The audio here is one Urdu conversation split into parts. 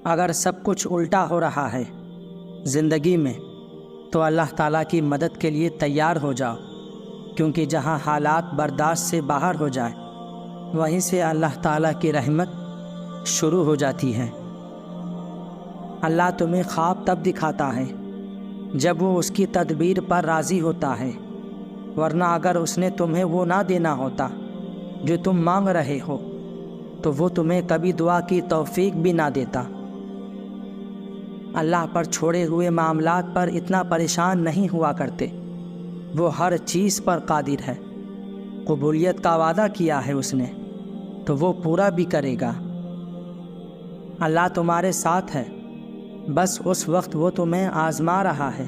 اگر سب کچھ الٹا ہو رہا ہے زندگی میں تو اللہ تعالیٰ کی مدد کے لیے تیار ہو جاؤ، کیونکہ جہاں حالات برداشت سے باہر ہو جائے وہیں سے اللہ تعالیٰ کی رحمت شروع ہو جاتی ہے۔ اللہ تمہیں خواب تب دکھاتا ہے جب وہ اس کی تدبیر پر راضی ہوتا ہے، ورنہ اگر اس نے تمہیں وہ نہ دینا ہوتا جو تم مانگ رہے ہو تو وہ تمہیں کبھی دعا کی توفیق بھی نہ دیتا۔ اللہ پر چھوڑے ہوئے معاملات پر اتنا پریشان نہیں ہوا کرتے، وہ ہر چیز پر قادر ہے۔ قبولیت کا وعدہ کیا ہے اس نے تو وہ پورا بھی کرے گا۔ اللہ تمہارے ساتھ ہے، بس اس وقت وہ تمہیں آزما رہا ہے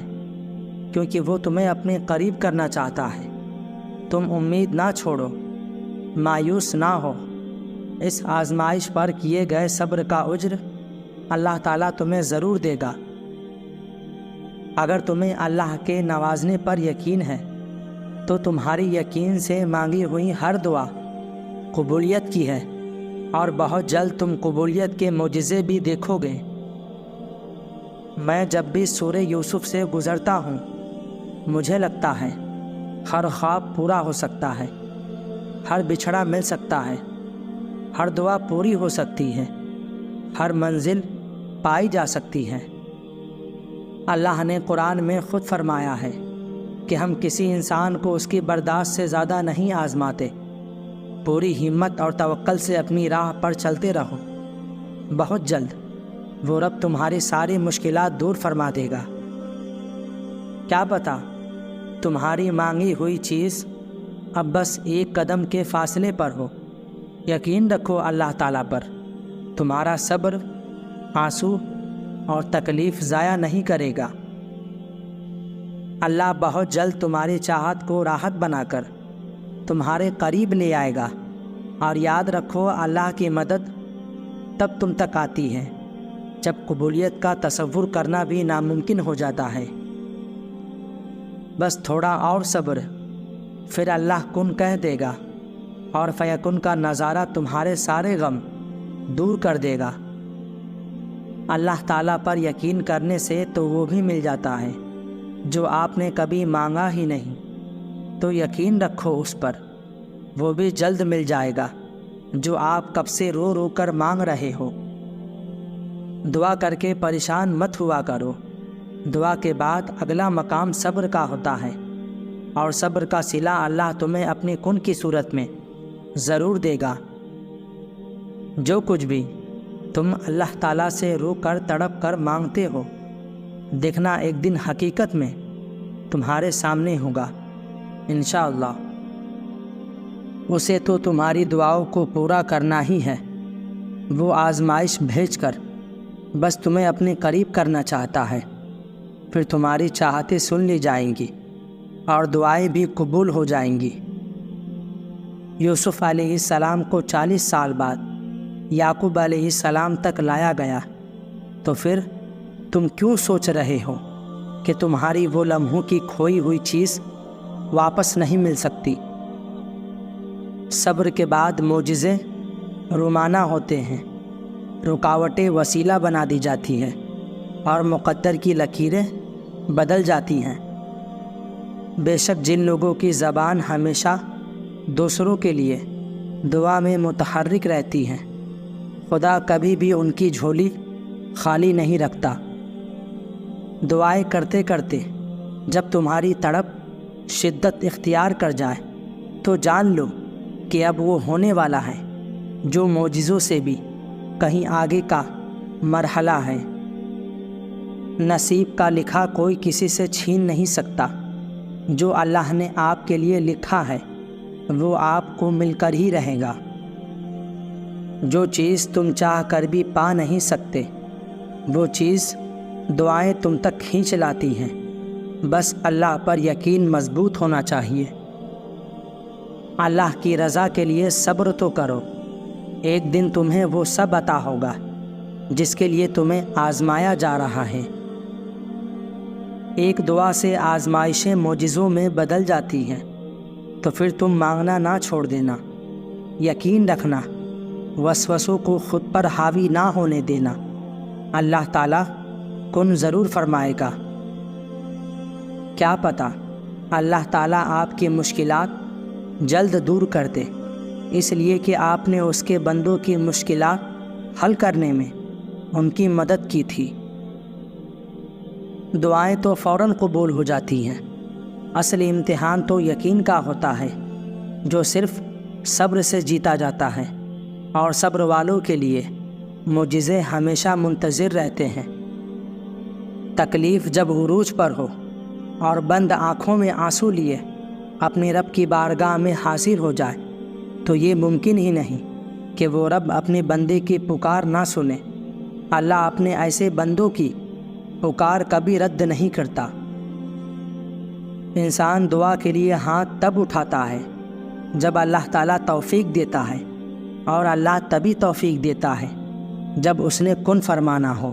کیونکہ وہ تمہیں اپنے قریب کرنا چاہتا ہے۔ تم امید نہ چھوڑو، مایوس نہ ہو، اس آزمائش پر کیے گئے صبر کا اجر اللہ تعالیٰ تمہیں ضرور دے گا۔ اگر تمہیں اللہ کے نوازنے پر یقین ہے تو تمہاری یقین سے مانگی ہوئی ہر دعا قبولیت کی ہے، اور بہت جلد تم قبولیت کے معجزے بھی دیکھو گے۔ میں جب بھی سورہ یوسف سے گزرتا ہوں مجھے لگتا ہے ہر خواب پورا ہو سکتا ہے، ہر بچھڑا مل سکتا ہے، ہر دعا پوری ہو سکتی ہے، ہر منزل پائی جا سکتی ہے۔ اللہ نے قرآن میں خود فرمایا ہے کہ ہم کسی انسان کو اس کی برداشت سے زیادہ نہیں آزماتے۔ پوری ہمت اور توکل سے اپنی راہ پر چلتے رہو، بہت جلد وہ رب تمہاری ساری مشکلات دور فرما دے گا۔ کیا پتہ تمہاری مانگی ہوئی چیز اب بس ایک قدم کے فاصلے پر ہو۔ یقین رکھو اللہ تعالیٰ پر، تمہارا صبر آنسو اور تکلیف ضائع نہیں کرے گا۔ اللہ بہت جلد تمہاری چاہت کو راحت بنا کر تمہارے قریب لے آئے گا، اور یاد رکھو اللہ کی مدد تب تم تک آتی ہے جب قبولیت کا تصور کرنا بھی ناممکن ہو جاتا ہے۔ بس تھوڑا اور صبر، پھر اللہ کن کہہ دے گا اور فیکن کا نظارہ تمہارے سارے غم دور کر دے گا۔ اللہ تعالیٰ پر یقین کرنے سے تو وہ بھی مل جاتا ہے جو آپ نے کبھی مانگا ہی نہیں، تو یقین رکھو اس پر، وہ بھی جلد مل جائے گا جو آپ کب سے رو رو کر مانگ رہے ہو۔ دعا کر کے پریشان مت ہوا کرو، دعا کے بعد اگلا مقام صبر کا ہوتا ہے، اور صبر کا صلہ اللہ تمہیں اپنی کن کی صورت میں ضرور دے گا۔ جو کچھ بھی تم اللہ تعالیٰ سے رو کر تڑپ کر مانگتے ہو، دیکھنا ایک دن حقیقت میں تمہارے سامنے ہوگا انشاءاللہ۔ اسے تو تمہاری دعاؤں کو پورا کرنا ہی ہے، وہ آزمائش بھیج کر بس تمہیں اپنے قریب کرنا چاہتا ہے، پھر تمہاری چاہتیں سن لی جائیں گی اور دعائیں بھی قبول ہو جائیں گی۔ یوسف علیہ السلام کو 40 سال بعد یعقوب علیہ السلام تک لایا گیا، تو پھر تم کیوں سوچ رہے ہو کہ تمہاری وہ لمحوں کی کھوئی ہوئی چیز واپس نہیں مل سکتی؟ صبر کے بعد معجزے رومانہ ہوتے ہیں، رکاوٹیں وسیلہ بنا دی جاتی ہیں اور مقدر کی لکیریں بدل جاتی ہیں۔ بے شک جن لوگوں کی زبان ہمیشہ دوسروں کے لیے دعا میں متحرک رہتی ہے، خدا کبھی بھی ان کی جھولی خالی نہیں رکھتا۔ دعائیں کرتے کرتے جب تمہاری تڑپ شدت اختیار کر جائے تو جان لو کہ اب وہ ہونے والا ہے جو معجزوں سے بھی کہیں آگے کا مرحلہ ہے۔ نصیب کا لکھا کوئی کسی سے چھین نہیں سکتا، جو اللہ نے آپ کے لیے لکھا ہے وہ آپ کو مل کر ہی رہے گا۔ جو چیز تم چاہ کر بھی پا نہیں سکتے وہ چیز دعائیں تم تک کھینچ لاتی ہیں، بس اللہ پر یقین مضبوط ہونا چاہیے۔ اللہ کی رضا کے لیے صبر تو کرو، ایک دن تمہیں وہ سب عطا ہوگا جس کے لیے تمہیں آزمایا جا رہا ہے۔ ایک دعا سے آزمائشیں معجزوں میں بدل جاتی ہیں، تو پھر تم مانگنا نہ چھوڑ دینا، یقین رکھنا، وسوسوں کو خود پر حاوی نہ ہونے دینا، اللہ تعالیٰ کن ضرور فرمائے گا۔ کیا پتہ اللہ تعالیٰ آپ کی مشکلات جلد دور کر دے، اس لیے کہ آپ نے اس کے بندوں کی مشکلات حل کرنے میں ان کی مدد کی تھی۔ دعائیں تو فوراً قبول ہو جاتی ہیں، اصل امتحان تو یقین کا ہوتا ہے جو صرف صبر سے جیتا جاتا ہے، اور صبر والوں کے لیے معجزے ہمیشہ منتظر رہتے ہیں۔ تکلیف جب عروج پر ہو اور بند آنکھوں میں آنسو لیے اپنے رب کی بارگاہ میں حاضر ہو جائے تو یہ ممکن ہی نہیں کہ وہ رب اپنے بندے کی پکار نہ سنے۔ اللہ اپنے ایسے بندوں کی پکار کبھی رد نہیں کرتا۔ انسان دعا کے لیے ہاتھ تب اٹھاتا ہے جب اللہ تعالیٰ توفیق دیتا ہے، اور اللہ تبھی توفیق دیتا ہے جب اس نے کن فرمانا ہو۔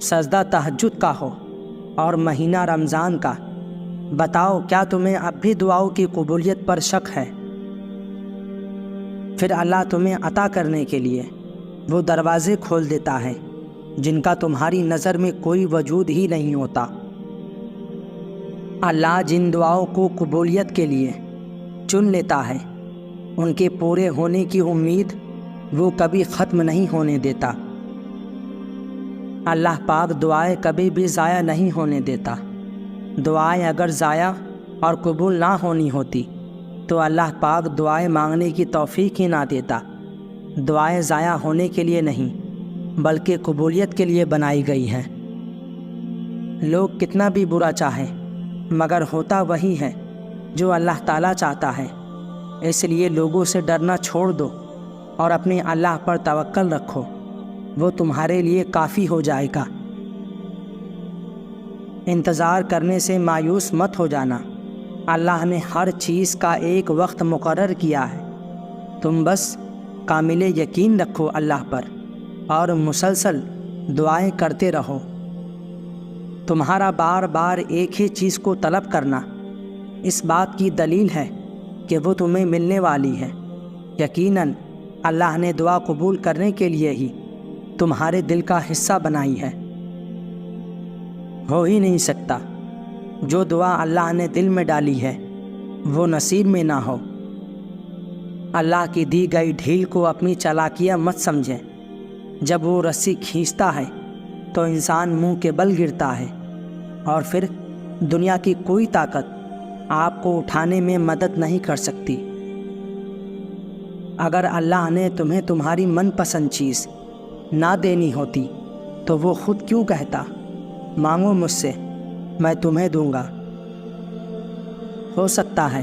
سجدہ تہجد کا ہو اور مہینہ رمضان کا، بتاؤ کیا تمہیں اب بھی دعاؤں کی قبولیت پر شک ہے؟ پھر اللہ تمہیں عطا کرنے کے لیے وہ دروازے کھول دیتا ہے جن کا تمہاری نظر میں کوئی وجود ہی نہیں ہوتا۔ اللہ جن دعاؤں کو قبولیت کے لیے چن لیتا ہے ان کے پورے ہونے کی امید وہ کبھی ختم نہیں ہونے دیتا۔ اللہ پاک دعائیں کبھی بھی ضائع نہیں ہونے دیتا۔ دعائیں اگر ضائع اور قبول نہ ہونی ہوتی تو اللہ پاک دعائیں مانگنے کی توفیق ہی نہ دیتا۔ دعائیں ضائع ہونے کے لیے نہیں بلکہ قبولیت کے لیے بنائی گئی ہیں۔ لوگ کتنا بھی برا چاہیں مگر ہوتا وہی ہے جو اللہ تعالیٰ چاہتا ہے، اس لیے لوگوں سے ڈرنا چھوڑ دو اور اپنے اللہ پر توکل رکھو، وہ تمہارے لیے کافی ہو جائے گا۔ انتظار کرنے سے مایوس مت ہو جانا، اللہ نے ہر چیز کا ایک وقت مقرر کیا ہے۔ تم بس کامل یقین رکھو اللہ پر اور مسلسل دعائیں کرتے رہو۔ تمہارا بار بار ایک ہی چیز کو طلب کرنا اس بات کی دلیل ہے کہ وہ تمہیں ملنے والی ہے۔ یقیناً اللہ نے دعا قبول کرنے کے لیے ہی تمہارے دل کا حصہ بنائی ہے۔ ہو ہی نہیں سکتا جو دعا اللہ نے دل میں ڈالی ہے وہ نصیب میں نہ ہو۔ اللہ کی دی گئی ڈھیل کو اپنی چالاکیاں مت سمجھیں۔ جب وہ رسی کھینچتا ہے تو انسان منہ کے بل گرتا ہے، اور پھر دنیا کی کوئی طاقت آپ کو اٹھانے میں مدد نہیں کر سکتی۔ اگر اللہ نے تمہیں تمہاری من پسند چیز نہ دینی ہوتی تو وہ خود کیوں کہتا مانگو مجھ سے میں تمہیں دوں گا۔ ہو سکتا ہے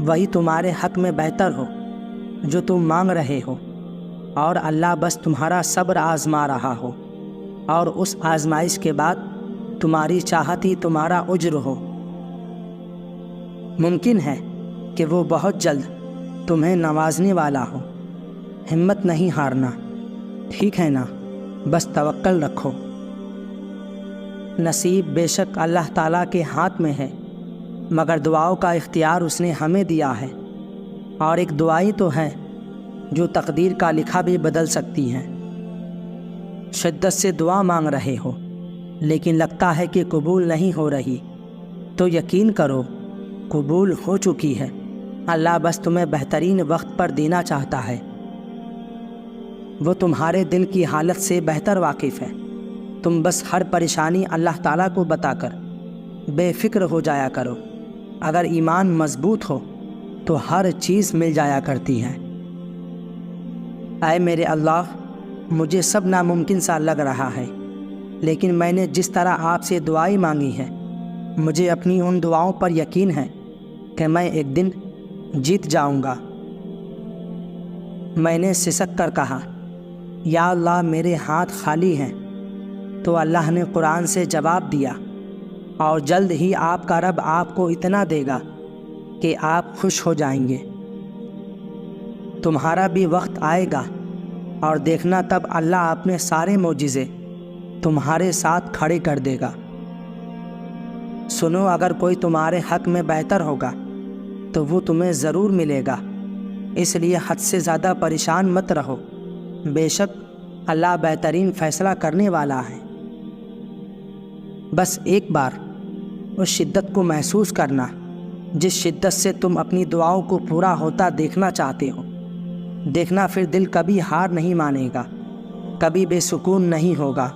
وہی تمہارے حق میں بہتر ہو جو تم مانگ رہے ہو، اور اللہ بس تمہارا صبر آزما رہا ہو، اور اس آزمائش کے بعد تمہاری چاہت ہی تمہارا اجر ہو۔ ممکن ہے کہ وہ بہت جلد تمہیں نوازنے والا ہو۔ ہمت نہیں ہارنا، ٹھیک ہے نا؟ بس توکل رکھو۔ نصیب بے شک اللہ تعالیٰ کے ہاتھ میں ہے، مگر دعاؤں کا اختیار اس نے ہمیں دیا ہے، اور ایک دعائی تو ہے جو تقدیر کا لکھا بھی بدل سکتی ہیں۔ شدت سے دعا مانگ رہے ہو لیکن لگتا ہے کہ قبول نہیں ہو رہی، تو یقین کرو قبول ہو چکی ہے۔ اللہ بس تمہیں بہترین وقت پر دینا چاہتا ہے۔ وہ تمہارے دل کی حالت سے بہتر واقف ہے۔ تم بس ہر پریشانی اللہ تعالیٰ کو بتا کر بے فکر ہو جایا کرو۔ اگر ایمان مضبوط ہو تو ہر چیز مل جایا کرتی ہے۔ اے میرے اللہ، مجھے سب ناممکن سا لگ رہا ہے، لیکن میں نے جس طرح آپ سے دعائیں مانگی ہیں، مجھے اپنی ان دعاؤں پر یقین ہے کہ میں ایک دن جیت جاؤں گا۔ میں نے سسک کر کہا، یا اللہ میرے ہاتھ خالی ہیں، تو اللہ نے قرآن سے جواب دیا، اور جلد ہی آپ کا رب آپ کو اتنا دے گا کہ آپ خوش ہو جائیں گے۔ تمہارا بھی وقت آئے گا اور دیکھنا تب اللہ اپنے سارے معجزے تمہارے ساتھ کھڑے کر دے گا۔ سنو، اگر کوئی تمہارے حق میں بہتر ہوگا تو وہ تمہیں ضرور ملے گا، اس لیے حد سے زیادہ پریشان مت رہو۔ بے شک اللہ بہترین فیصلہ کرنے والا ہے۔ بس ایک بار اس شدت کو محسوس کرنا جس شدت سے تم اپنی دعاؤں کو پورا ہوتا دیکھنا چاہتے ہو۔ دیکھنا پھر دل کبھی ہار نہیں مانے گا، کبھی بے سکون نہیں ہوگا،